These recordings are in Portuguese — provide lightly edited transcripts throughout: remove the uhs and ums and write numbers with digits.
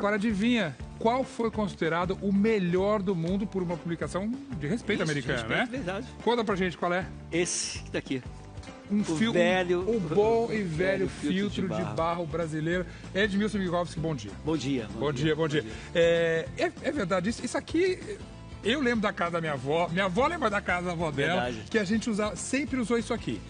Agora adivinha qual foi considerado o melhor do mundo por uma publicação de respeito americana, né? Verdade. Conta pra gente qual é. Esse que tá aqui. O bom e velho filtro de barro brasileiro. Edmilson Migovski, bom dia. Bom dia. Bom dia. É verdade, isso aqui... Eu lembro da casa da minha avó lembra da casa da avó dela, que a gente sempre usou isso aqui.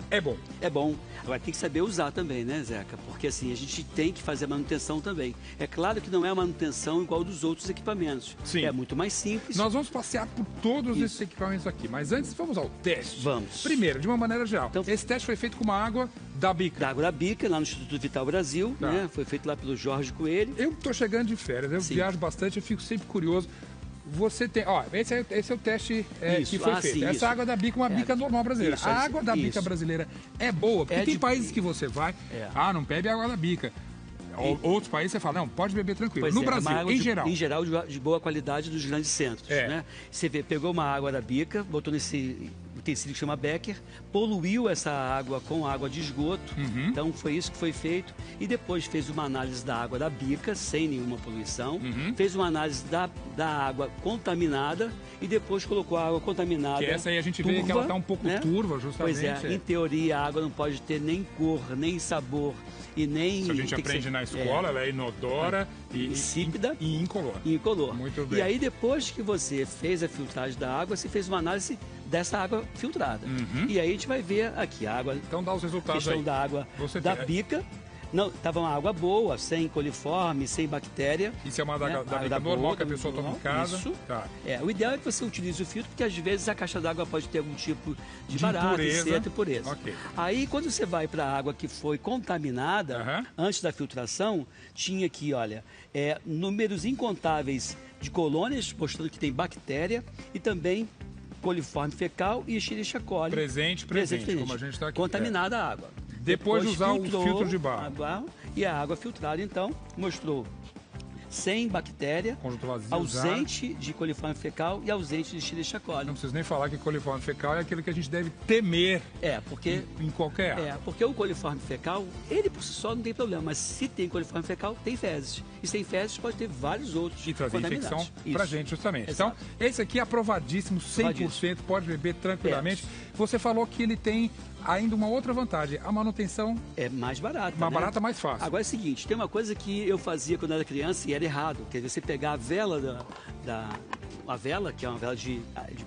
É bom. É bom. Agora tem que saber usar também, né, Zeca? Porque assim, a gente tem que fazer a manutenção também. É claro que não é a manutenção igual dos outros equipamentos. Sim. É muito mais simples. Nós vamos passear por todos esses equipamentos aqui, mas antes vamos ao teste. Vamos. Primeiro, de uma maneira geral, então, esse teste foi feito com uma água da Bica. Da água da Bica, lá no Instituto Vital Brasil, né? Foi feito lá pelo Jorge Coelho. Eu tô chegando de férias, eu viajo bastante, eu fico sempre curioso. Você tem, esse é o teste que foi feito. Sim, essa água da Bica, uma bica normal brasileira. A água da bica brasileira é boa, porque tem países que você vai, não bebe água da bica. Outros países você fala, não, pode beber tranquilo. No Brasil, em geral. Em geral, de boa qualidade dos grandes centros. Né? Você pegou uma água da bica, botou nesse utensílio que chama Becker, poluiu essa água com água de esgoto. Então foi isso que foi feito. E depois fez uma análise da água da bica, sem nenhuma poluição. Fez uma análise da água contaminada e depois colocou a água contaminada. Que essa aí a gente vê que ela está um pouco turva, justamente. Pois em teoria a água não pode ter nem cor, nem sabor. E nem isso a gente aprende na escola, ela é inodora insípida e incolor. Muito bem. E aí depois que você fez a filtragem da água, você fez uma análise dessa água filtrada. E aí a gente vai ver aqui a água. Então dá os resultados aí. Da água da bica. Não, estava uma água boa, sem coliforme, sem bactéria. Isso é uma da bica normal que a pessoa toma em casa. Isso. O ideal é que você utilize o filtro, porque às vezes a caixa d'água pode ter algum tipo de barato, inseto e impureza. Aí quando você vai para a água que foi contaminada, antes da filtração, tinha aqui, olha, números incontáveis de colônias, mostrando que tem bactéria e também coliforme fecal e Escherichia coli. Presente, como a gente está aqui. Contaminada a água. Depois de usar o filtro de barro. E a água filtrada, então, mostrou sem bactéria, ausente de coliforme fecal e ausente de Escherichia coli. Não preciso nem falar que coliforme fecal é aquilo que a gente deve temer porque, em qualquer água. Porque o coliforme fecal, ele por si só não tem problema, mas se tem coliforme fecal, tem fezes. E sem fezes pode ter vários outros e trazer infecção pra gente, justamente. Exato. Então, esse aqui é aprovadíssimo, 100%, pode beber tranquilamente. Você falou que ele tem ainda uma outra vantagem, a manutenção é mais barata. Barata, mais fácil. Agora é o seguinte, tem uma coisa que eu fazia quando era criança e era errado, que é você pegar a vela a vela, que é uma vela de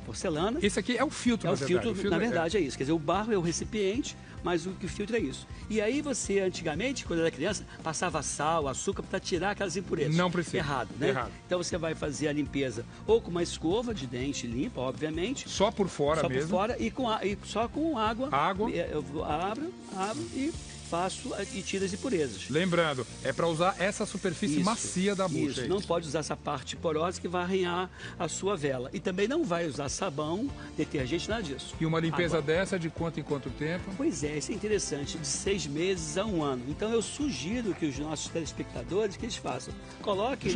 porcelana. Esse aqui é o filtro, na verdade. O filtro, na verdade, é isso. Quer dizer, o barro é o recipiente, mas o que o filtro é isso. E aí você, antigamente, quando era criança, passava sal, açúcar para tirar aquelas impurezas. Não precisa. Errado, né? Errado. Então você vai fazer a limpeza ou com uma escova de dente limpa, obviamente. Só por fora mesmo. Só por fora e só com água. Água. Eu abro e faço e tiro as impurezas. Lembrando, é para usar essa superfície macia da bucha. Isso, não pode usar essa parte porosa que vai arranhar a sua vela. E também não vai usar sabão, detergente, nada disso. E uma limpeza dessa de quanto em quanto tempo? Pois é, isso é interessante, de 6 meses a 1 ano. Então eu sugiro que os nossos telespectadores, que eles façam, coloquem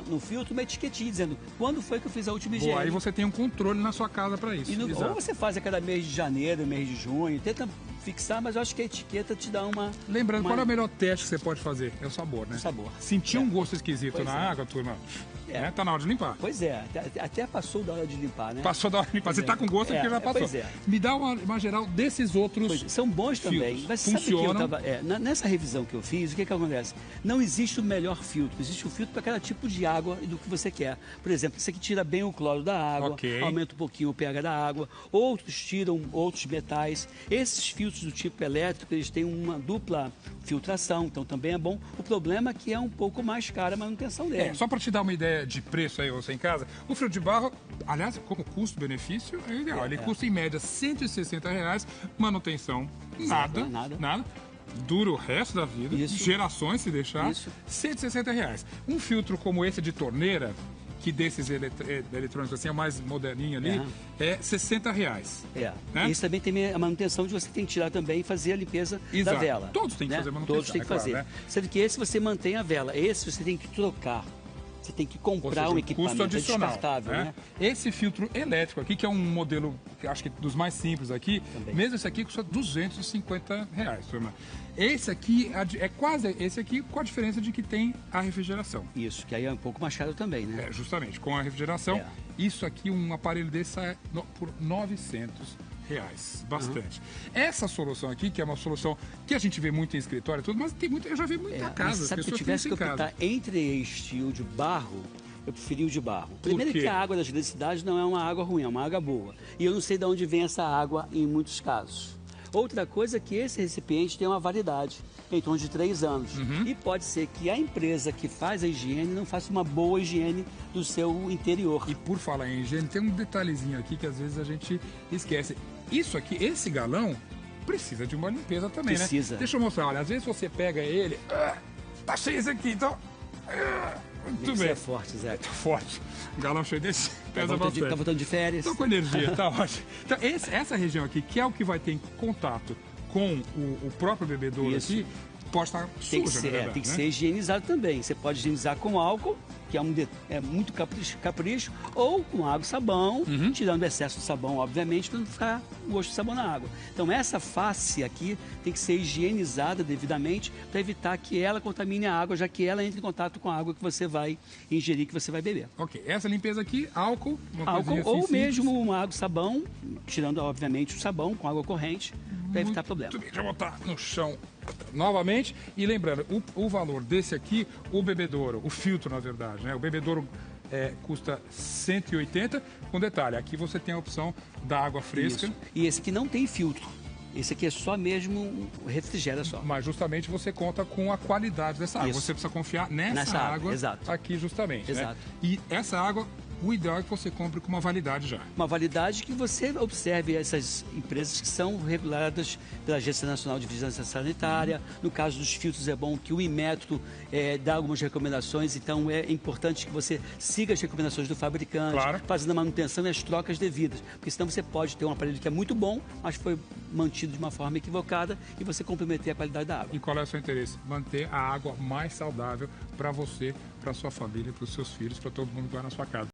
no filtro uma etiquetinha dizendo quando foi que eu fiz a última higiene. Aí você tem um controle na sua casa para isso. Ou você faz a cada mês de janeiro, mês de junho, tenta fixar, mas eu acho que a etiqueta te dá uma... Lembrando, qual é o melhor teste que você pode fazer? É o sabor, né? O sabor. Sentir um gosto esquisito na água, turma, tá na hora de limpar. Pois é, até passou da hora de limpar, né? Passou da hora de limpar. Você tá com gosto porque já passou. Me dá uma geral desses outros são bons também. Mas funcionam. Nessa revisão que eu fiz, o que acontece? Não existe o melhor filtro. Existe o filtro para cada tipo de água e do que você quer. Por exemplo, esse aqui tira bem o cloro da água, aumenta um pouquinho o pH da água. Outros tiram outros metais. Esses filtros do tipo elétrico, eles têm uma dupla filtração, então também é bom. O problema é que é um pouco mais cara a manutenção dele. Só para te dar uma ideia de preço aí, você em casa, o filtro de barro, aliás, como custo-benefício, é ideal. Ele custa em média R$160, manutenção, nada. Dura o resto da vida, gerações se deixar, R$160. Um filtro como esse de torneira, que desses eletrônicos assim, é mais moderninho ali, é R$60. Né? Isso também tem a manutenção de você tem que tirar também e fazer a limpeza da vela. Todos têm que fazer manutenção. Todos têm que fazer. Claro, né? Sendo que esse você mantém a vela, esse você tem que trocar. Você tem que comprar um equipamento, custo adicional, descartável, né? Esse filtro elétrico aqui, que é um modelo, que acho que dos mais simples aqui, também. Mesmo esse aqui custa R$250, turma. Esse aqui é quase esse aqui, com a diferença de que tem a refrigeração. Isso, que aí é um pouco mais caro também, né? Justamente, com a refrigeração. Isso aqui, um aparelho desse sai por R$900. Bastante. Essa solução aqui, que é uma solução que a gente vê muito em escritório e tudo, mas tem muito, eu já vi muita casa. Sabe, se eu tivesse que optar entre este e o de barro, eu preferi o de barro. Primeiro que a água das grandes cidades não é uma água ruim, é uma água boa. E eu não sei de onde vem essa água em muitos casos. Outra coisa é que esse recipiente tem uma validade, em torno de 3 anos. E pode ser que a empresa que faz a higiene não faça uma boa higiene do seu interior. E por falar em higiene, tem um detalhezinho aqui que às vezes a gente esquece. Isso aqui, esse galão, precisa de uma limpeza também, né? Deixa eu mostrar, olha, às vezes você pega ele, tá cheio esse aqui, então... Muito bem. É forte, Zé. Tá forte. Um galão cheio desse pesa bastante. Tá voltando de férias. Tô com energia, tá ótimo. Então, essa região aqui, que é o que vai ter em contato com o próprio bebedouro aqui, pode estar suja, tem que ser higienizado também. Você pode higienizar com álcool, que é muito capricho, ou com água e sabão, tirando o excesso de sabão, obviamente, para não ficar o gosto de sabão na água. Então, essa face aqui tem que ser higienizada devidamente para evitar que ela contamine a água, já que ela entra em contato com a água que você vai ingerir, que você vai beber. Ok, essa limpeza aqui, álcool, álcool ou assim, mesmo uma água e sabão, tirando, obviamente, o sabão com água corrente, para evitar problema. Muito bem, deixa eu botar no chão novamente. E lembrando, o valor desse aqui, o bebedouro, o filtro, na verdade, né? O bebedouro custa 180, com detalhe, aqui você tem a opção da água fresca. Isso. E esse aqui não tem filtro. Esse aqui é só mesmo refrigera só. Mas justamente você conta com a qualidade dessa água. Você precisa confiar nessa água aqui justamente. Exato. Né? E essa água, o ideal é que você compre com uma validade já. Uma validade que você observe essas empresas que são reguladas pela Agência Nacional de Vigilância Sanitária. No caso dos filtros, é bom que o Inmetro dá algumas recomendações. Então, é importante que você siga as recomendações do fabricante, fazendo a manutenção e as trocas devidas. Porque senão você pode ter um aparelho que é muito bom, mas foi mantido de uma forma equivocada e você comprometer a qualidade da água. E qual é o seu interesse? Manter a água mais saudável para você, para sua família, para os seus filhos, para todo mundo que vai na sua casa.